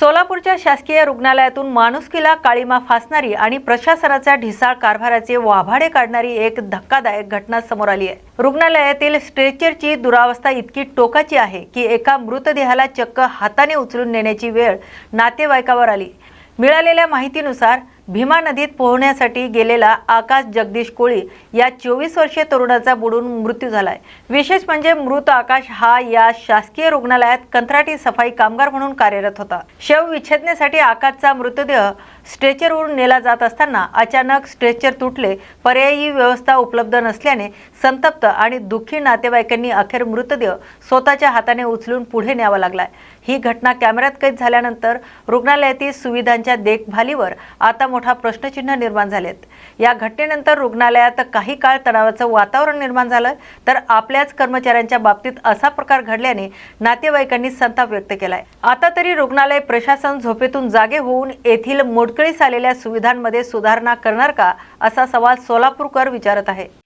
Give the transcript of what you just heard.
सोलापूरच्या शासकीय रुग्णालयातून माणुसकीला काळीमा फासणारी आणि प्रशासनाच्या ढिसाळ कारभाराचे वाभाडे काढणारी एक धक्कादायक घटना समोर आली आहे। रुग्णालयातील स्ट्रेचरची दुरावस्था इतकी टोकाची आहे की एका मृतदेहाला चक्क हाताने उचलून नेण्याची वेळ नातेवाईकावर आली। मिळालेल्या माहितीनुसार भीमा नदीत पोहण्यासाठी गेलेला आकाश जगदीश कोळी या 24 वर्षीय तरुणाचा बुडून मृत्यू झालाय। विशेष म्हणजे मृत आकाश हा या शासकीय रुग्णालयात कंत्राटी सफाई कामगार म्हणून कार्यरत होता। शव विच्छेदनासाठी आकाशचा मृतदेह स्ट्रेचरवरून नेला जात असताना अचानक स्ट्रेचर तुटले। पर्यायी व्यवस्था उपलब्ध नसल्याने संतप्त आणि दुःखी नातेवाईकांनी अखेर मृतदेह स्वतःच्या हाताने उचलून पुढे न्यावा लागलाय। ही घटना कॅमेऱ्यात कैद झाल्यानंतर रुग्णालयातील सुविधांच्या देखभालीवर आता मोठा प्रश्नचिन्ह निर्माण झालेत। या घटनेनंतर रुग्णालयात काही काळ तणावाचं वातावरण निर्माण झालं, तर आपल्याच कर्मचाऱ्यांच्या बाबतीत असा प्रकार घडल्याने नातेवाईकांनी संताप व्यक्त केलाय। आता तरी रुग्णालय प्रशासन झोपेतून जागे होऊन येथील मोडकळीस आलेल्या सुविधांमध्ये सुधारणा करणार का, असा सवाल सोलापूरकर विचारत आहे।